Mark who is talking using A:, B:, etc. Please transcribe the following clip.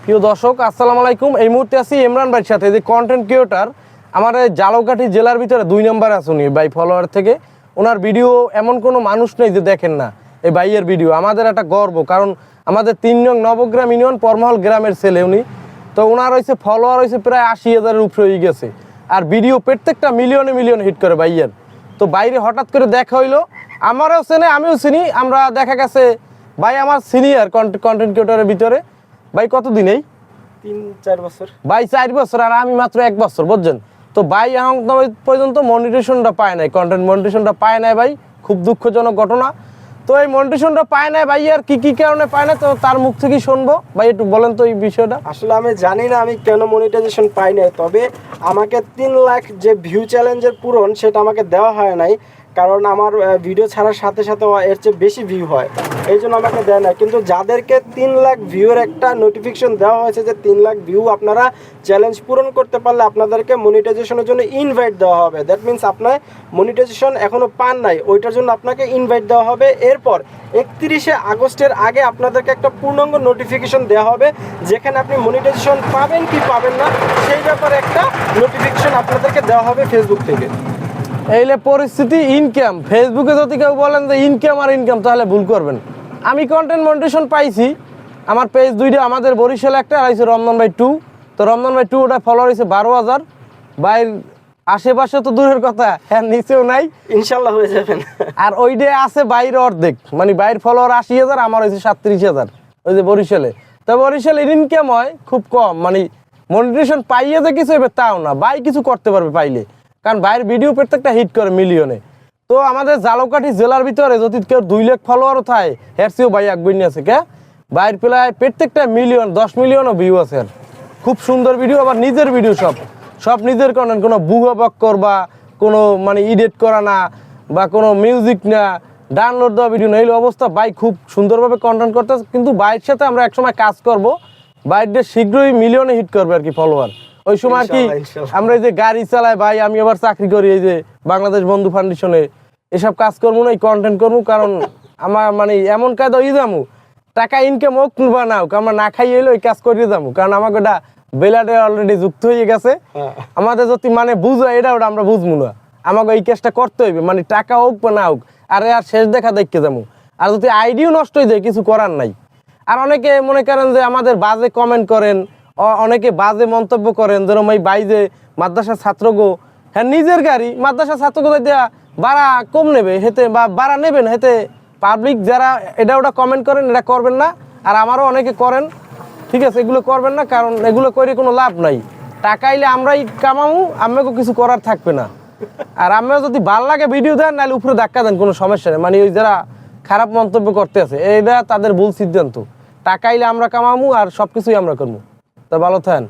A: প্রিয় দর্শক আসসালামু আলাইকুম। এই মুহূর্তে আছি ইমরান ভাইয়ের সাথে, যে কন্টেন্ট ক্রিয়েটর আমার ঝালকাঠি জেলার ভিতরে 2 নম্বরে আছে উনি ভাই, ফলোয়ার থেকে। ওনার ভিডিও এমন কোনো মানুষ নেই যে দেখেন না এই ভাইয়ের ভিডিও। আমাদের একটা গর্ব, কারণ আমাদের 3 নং নবগ্রাম ইউনিয়ন পরমহল গ্রামের ছেলে উনি। তো ওনার হয়েছে ফলোয়ার হয়েছে প্রায় 80,000-এর উপরে হয়ে গেছে, আর ভিডিও প্রত্যেকটা মিলিয়নে মিলিয়ন হিট করে ভাইয়ের। তো বাইরে হঠাৎ করে দেখা হইলো, আমারও চেনে আমিও চিনি, আমরা দেখা গেছে ভাই আমার সিনিয়র কন্টেন্ট ক্রিয়েটরের ভিতরে। ভাই কতদিন? এই
B: 3-4 বছর।
A: ভাই 4 বছর, আর আমি মাত্র 1 বছর, বুঝছেন। তো ভাই এখন পর্যন্ত মনিটেশনটা পায় নাই, কন্টেন্ট মনিটেশনটা পায় নাই ভাই, খুব দুঃখজনক ঘটনা। তো এই মনিটেশনটা পায় নাই ভাই, আর কি কারণে পায় না, তো তার মুখ থেকেই শুনবো। ভাই একটু বলেন তো এই বিষয়টা।
B: আসলে আমি জানি না আমি কেন মনিটাইজেশন পাই নাই, তবে আমাকে 3 লাখ যে ভিউ চ্যালেঞ্জের পূরণ সেটা আমাকে দেওয়া হয় নাই, কারণ আমার ভিডিও ছাড়ার সাথে সাথে এর চেয়ে বেশি ভিউ হয়, এই জন্য আমাকে দেয় না। কিন্তু যাদেরকে 3 লাখ ভিউর একটা নোটিফিকেশন দেওয়া হয়েছে যে 3 লাখ ভিউ আপনারা চ্যালেঞ্জ পূরণ করতে পারলে আপনাদেরকে মনিটাইজেশনের জন্য ইনভাইট দেওয়া হবে। দ্যাট মিনস আপনার মনিটাইজেশন এখনও পান নাই, ওইটার জন্য আপনাকে ইনভাইট দেওয়া হবে। এরপর 31শে আগস্টের আগে আপনাদেরকে একটা পূর্ণাঙ্গ নোটিফিকেশন দেওয়া হবে, যেখানে আপনি মনিটাইজেশন পাবেন কি পাবেন না সেই ব্যাপারে একটা নোটিফিকেশন আপনাদেরকে দেওয়া হবে ফেসবুক থেকে।
A: এইলে পরিস্থিতি। ইনকাম ফেসবুকে যদি কেউ বলেন যে ইনকাম আর ইনকাম, তাহলে ভুল করবেন। আমি কন্টেন্ট মনিটেশন পাইছি, আমার পেজ 2টা, আমাদের বরিশাল একটা হয়েছে রমজান ভাই 2। তো রমজান ভাই 2 ওটা ফলোয়ার হয়েছে 12,000। ভাইয়ের আশেপাশে তো দূরের কথা, হ্যাঁ নিচেও নাই,
B: ইনশাল্লাহ হয়ে যাবেন।
A: আর ওইটা আছে বাইরে অর্ধেক, মানে বাইরের ফলোয়ার 80,000, আমার হয়েছে 37,000 ওই যে বরিশালে। তো বরিশালের ইনকাম হয় খুব কম, মানে মনিটেশন পাইয়ে যে কিছু হবে তাও না, ভাই কিছু করতে পারবে পাইলে, কারণ বাইরের ভিডিও প্রত্যেকটা হিট করে মিলিয়নে। তো আমাদের ঝালকাঠি জেলার ভিতরে যদি কেউ 2 লাখ ফলোয়ারও থাকে, হেরসিও ভাই একবইনি আছে কে, বাইর প্রায় প্রত্যেকটা মিলিয়ন 10 মিলিয়নও ভিউ আছে। আর খুব সুন্দর ভিডিও, আবার নিজের ভিডিও, সব নিজের কন্টেন্ট, কোনো বুহা বক্কর বা কোনো মানে এডিট করা না, বা কোনো মিউজিক না, ডাউনলোড দেওয়া ভিডিও না, এই অবস্থা। ভাই খুব সুন্দরভাবে কন্টেন্ট করতে, কিন্তু বাইরের সাথে আমরা একসময় কাজ করব, বাইরে শীঘ্রই মিলিয়নে হিট করবে আর কি ফলোয়ার। ওই সময় আর কি আমরা এই যে গাড়ি চালাই ভাই, আমি আবার চাকরি করি এই যে বাংলাদেশ বন্ধু ফাউন্ডেশনে, এসব কাজ করবো না, এই কন্টেন্ট করবো, কারণ আমার মানে এমন কাজ ই যাবো, টাকা ইনকাম হোক বা না হোক, আমরা না খাই এলো এই কাজ করিয়ে যাবো, কারণ আমাকে ওটা বেলাডে অলরেডি যুক্ত হয়ে গেছে। আমাদের যদি মানে বুঝো এটা ওটা আমরা বুঝবো না, আমাকে এই কাজটা করতে হইবে, মানে টাকা হোক বা না হোক, আর শেষ দেখা দেখতে যাবো। আর যদি আইডিও নষ্ট হয়ে যায় কিছু করার নাই। আর অনেকে মনে করেন যে আমাদের বাজে কমেন্ট করেন, অনেকে বাজে মন্তব্য করেন, যেরকম এই ভাই যে মাদ্রাসার ছাত্রগো, হ্যাঁ নিজের গাড়ি মাদ্রাসার ছাত্রগো দেওয়া ভাড়া কম নেবে হেতে, বা ভাড়া নেবেন হেতে, পাবলিক যারা এটা ওটা কমেন্ট করেন এটা করবেন না। আর আমারও অনেকে করেন, ঠিক আছে, এগুলো করবেন না, কারণ এগুলো করে কোনো লাভ নাই। টাকা আইলে আমরাই কামামু, আমাকেও কিছু করার থাকবে না। আর আমিও যদি ভাল লাগে ভিডিও দেন, নাহলে উপরে ধাক্কা দেন, কোনো সমস্যা নেই। মানে ওই যারা খারাপ মন্তব্য করতে আছে, এটা তাদের ভুল সিদ্ধান্ত। টাকা আইলে আমরা কামামু, আর সব কিছুই আমরা করবো। তো ভালো থাকেন।